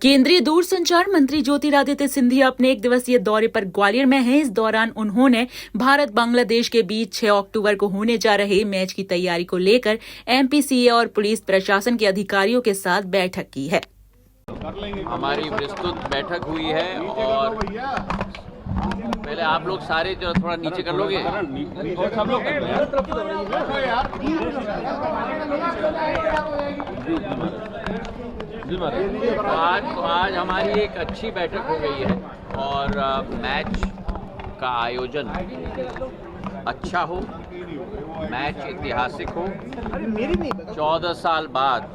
केंद्रीय दूरसंचार मंत्री ज्योतिरादित्य सिंधिया अपने एक दिवसीय दौरे पर ग्वालियर में हैं। इस दौरान उन्होंने भारत बांग्लादेश के बीच 6 अक्टूबर को होने जा रहे मैच की तैयारी को लेकर एमपीसीए और पुलिस प्रशासन के अधिकारियों के साथ बैठक की है। हमारी विस्तृत बैठक हुई है और पहले आप लोग सारे जो थोड़ा नीचे कर लोगे तो आज हमारी एक अच्छी बैठक हो गई है और मैच का आयोजन अच्छा हो, मैच ऐतिहासिक हो। 14 साल बाद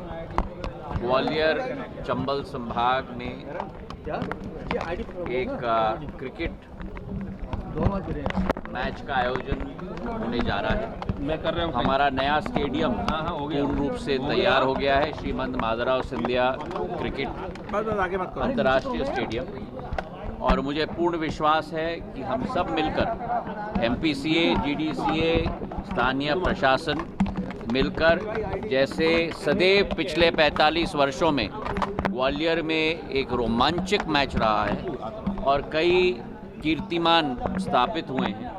ग्वालियर चंबल संभाग में एक क्रिकेट मैच का आयोजन होने जा रहा है। हमारा नया स्टेडियम पूर्ण रूप से तैयार हो गया है, श्रीमंत माधवराव सिंधिया क्रिकेट अंतर्राष्ट्रीय स्टेडियम। और मुझे पूर्ण विश्वास है कि हम सब मिलकर एमपीसीए, जीडीसीए, स्थानीय प्रशासन मिलकर, जैसे सदैव पिछले 45 वर्षों में ग्वालियर में एक रोमांचक मैच रहा है और कई कीर्तिमान स्थापित हुए हैं।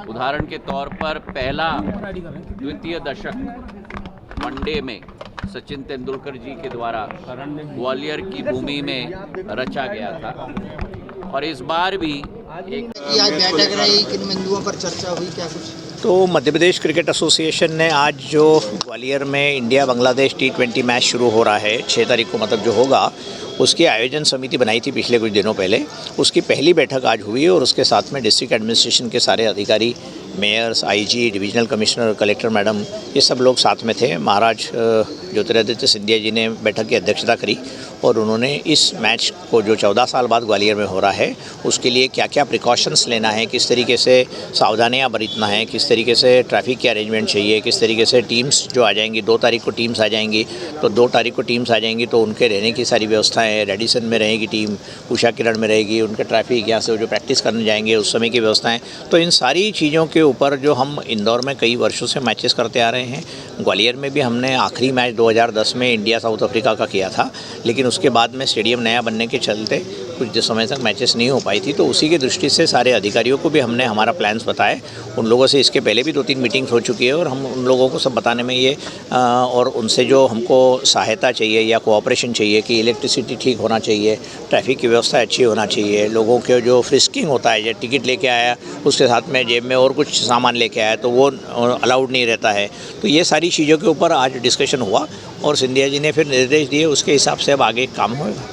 उदाहरण के तौर पर पहला द्वितीय दशक वनडे में सचिन तेंदुलकर जी के द्वारा ग्वालियर की भूमि में रचा गया था। और इस बार भी एक आज बैठक रही, किन बिंदुओं पर चर्चा हुई, क्या कुछ? तो मध्य प्रदेश क्रिकेट एसोसिएशन ने आज जो ग्वालियर में इंडिया बांग्लादेश T20 मैच शुरू हो रहा है 6 तारीख को मतलब जो होगा, उसकी आयोजन समिति बनाई थी पिछले कुछ दिनों पहले। उसकी पहली बैठक आज हुई और उसके साथ में डिस्ट्रिक्ट एडमिनिस्ट्रेशन के सारे अधिकारी, mayors, IG, divisional commissioner, collector madam, ये सब लोग साथ में थे। महाराज ज्योतिरादित्य सिंधिया जी ने बैठक की अध्यक्षता करी और उन्होंने इस मैच को जो 14 साल बाद ग्वालियर में हो रहा है उसके लिए क्या क्या प्रिकॉशंस लेना है, किस तरीके से सावधानियां बरतना है, किस तरीके से ट्रैफिक के अरेंजमेंट चाहिए, किस तरीके से टीम्स जो आ जाएंगी, 2 तारीख को टीम्स आ जाएंगी, तो 2 तारीख को टीम्स आ जाएंगी तो उनके रहने की सारी व्यवस्थाएँ, रेडिसन में रहेगी टीम, उषा किरण में रहेगी, उनका ट्रैफिक यहाँ से जो प्रैक्टिस करने जाएंगे उस समय की व्यवस्थाएँ। तो इन सारी चीज़ों के ऊपर जो हम इंदौर में कई वर्षों से मैचेस करते आ रहे हैं, ग्वालियर में भी हमने आखिरी मैच 2010 में इंडिया साउथ अफ्रीका का किया था, लेकिन उसके बाद में स्टेडियम नया बनने के चलते कुछ समय तक मैचेस नहीं हो पाई थी। तो उसी की दृष्टि से सारे अधिकारियों को भी हमने हमारा प्लान्स बताए। उन लोगों से इसके पहले भी 2-3 मीटिंग्स हो चुकी है और हम उन लोगों को सब बताने में ये और उनसे जो हमको सहायता चाहिए या कोऑपरेशन चाहिए कि इलेक्ट्रिसिटी ठीक होना चाहिए, ट्रैफिक की व्यवस्था अच्छी होना चाहिए, लोगों के जो फ्रिस्किंग होता है, जो टिकट लेके आया उसके साथ में जेब में और कुछ सामान लेके आया तो वो अलाउड नहीं रहता है। तो ये सारी चीज़ों के ऊपर आज डिस्कशन हुआ और सिंधिया जी ने फिर निर्देश दिए, उसके हिसाब से अब आगे काम होगा।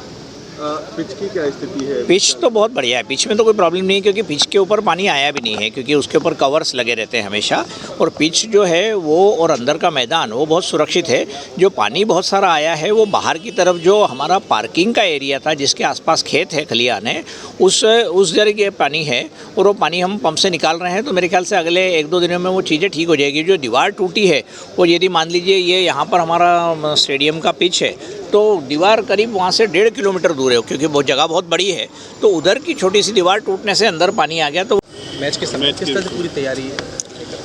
पिच की क्या स्थिति है? पिच तो बहुत बढ़िया है, पिच में तो कोई प्रॉब्लम नहीं है क्योंकि पिच के ऊपर पानी आया भी नहीं है, क्योंकि उसके ऊपर कवर्स लगे रहते हैं हमेशा। और पिच जो है वो और अंदर का मैदान वो बहुत सुरक्षित है। जो पानी बहुत सारा आया है वो बाहर की तरफ जो हमारा पार्किंग का एरिया था जिसके आसपास खेत है, खलिहान है, उस जगह के पानी है और वो पानी हम पंप से निकाल रहे हैं। तो मेरे ख्याल से अगले 1-2 दिनों में वो चीज़ें ठीक हो जाएगी। जो दीवार टूटी है वो यदि मान लीजिए ये यहाँ पर हमारा स्टेडियम का पिच है तो दीवार करीब वहाँ से 1.5 किलोमीटर दूर है, क्योंकि वो जगह बहुत बड़ी है। तो उधर की छोटी सी दीवार टूटने से अंदर पानी आ गया। तो मैच के समय किस तरह से पूरी तैयारी है?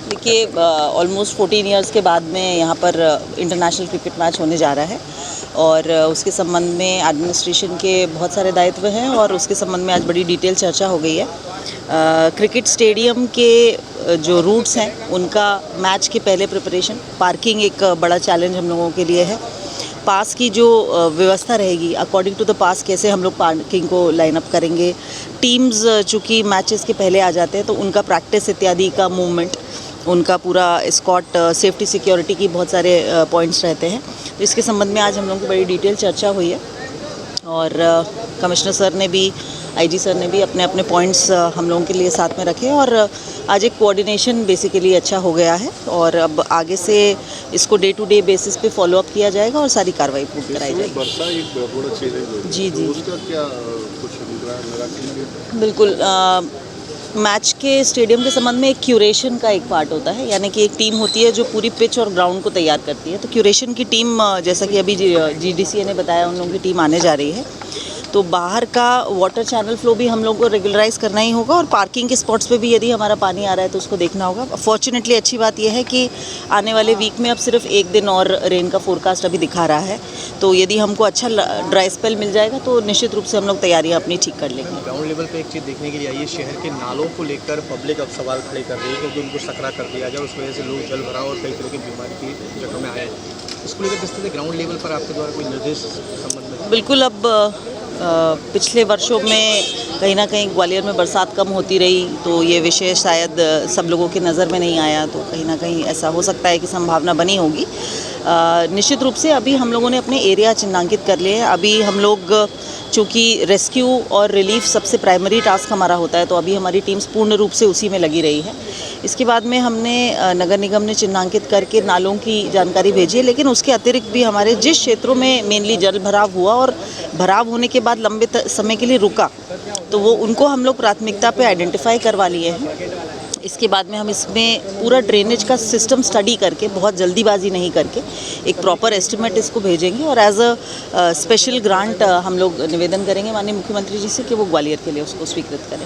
देखिए, ऑलमोस्ट 14 ईयर्स के बाद में यहाँ पर इंटरनेशनल क्रिकेट मैच होने जा रहा है और उसके संबंध में एडमिनिस्ट्रेशन के बहुत सारे दायित्व हैं और उसके संबंध में आज बड़ी डिटेल चर्चा हो गई है। क्रिकेट स्टेडियम के जो रूट्स हैं उनका मैच के पहले प्रिपरेशन, पार्किंग एक बड़ा चैलेंज हम लोगों के लिए है। पास की जो व्यवस्था रहेगी, अकॉर्डिंग टू द पास कैसे हम लोग पार्किंग को लाइन अप करेंगे। टीम्स चूँकि मैचेस के पहले आ जाते हैं तो उनका प्रैक्टिस इत्यादि का मूवमेंट, उनका पूरा स्कॉट, सेफ्टी, सिक्योरिटी की बहुत सारे पॉइंट्स रहते हैं। तो इसके संबंध में आज हम लोगों की बड़ी डिटेल चर्चा हुई है और कमिश्नर सर ने भी, आईजी सर ने भी अपने अपने पॉइंट्स हम लोगों के लिए साथ में रखे और आज एक कोऑर्डिनेशन बेसिकली अच्छा हो गया है और अब आगे से इसको डे टू डे बेसिस पे फॉलो अप किया जाएगा और सारी कार्रवाई पूरी कराई जाएगी। वर्षा एक बड़ा चीज़ है जी जी, उसका क्या कुछ निगरानी? बिल्कुल। मैच के स्टेडियम के संबंध में एक क्यूरेशन का एक पार्ट होता है, यानी कि एक टीम होती है जो पूरी पिच और ग्राउंड को तैयार करती है। तो क्यूरेशन की टीम, जैसा कि अभी जीडीसीए ने बताया, उन लोगों की टीम आने जा रही है। तो बाहर का वाटर चैनल फ्लो भी हम लोग को रेगुलराइज करना ही होगा और पार्किंग के स्पॉट्स पे भी यदि हमारा पानी आ रहा है तो उसको देखना होगा। फॉर्चुनेटली अच्छी बात यह है कि आने वाले वीक में अब सिर्फ एक दिन और रेन का फोरकास्ट अभी दिखा रहा है, तो यदि हमको अच्छा ड्राई स्पेल मिल जाएगा तो निश्चित रूप से हम लोग तैयारियाँ अपनी ठीक कर लेंगे। ग्राउंड लेवल पे एक चीज़ देखने के लिए आई है, शहर के नालों को लेकर पब्लिक अब सवाल खड़े कर रही है क्योंकि उनको सकरा कर दिया जाए, उस वजह से लोग जल भराव और कई तरह की बीमारी की जगह में आए। इसको लेकर किस तरह ग्राउंड लेवल पर आपके द्वारा कोई निर्देश संबंध में? बिल्कुल, अब पिछले वर्षों में कहीं ना कहीं ग्वालियर में बरसात कम होती रही तो ये विषय शायद सब लोगों की नज़र में नहीं आया, तो कहीं ना कहीं ऐसा हो सकता है कि संभावना बनी होगी। निश्चित रूप से अभी हम लोगों ने अपने एरिया चिन्हांकित कर लिए हैं। अभी हम लोग चूँकि रेस्क्यू और रिलीफ सबसे प्राइमरी टास्क हमारा होता है, तो अभी हमारी टीम्स पूर्ण रूप से उसी में लगी रही है। इसके बाद में हमने नगर निगम ने चिन्हांकित करके नालों की जानकारी भेजी है, लेकिन उसके अतिरिक्त भी हमारे जिस क्षेत्रों में मेनली जल भराव हुआ और भराव होने के बाद लंबे समय के लिए रुका, तो वो उनको हम लोग प्राथमिकता पे आइडेंटिफाई करवा लिए हैं। इसके बाद में हम इसमें पूरा ड्रेनेज का सिस्टम स्टडी करके, बहुत जल्दीबाजी नहीं करके, एक प्रॉपर एस्टिमेट इसको भेजेंगे और एज अ स्पेशल ग्रांट हम लोग निवेदन करेंगे माननीय मुख्यमंत्री जी से कि वो ग्वालियर के लिए उसको स्वीकृत करें।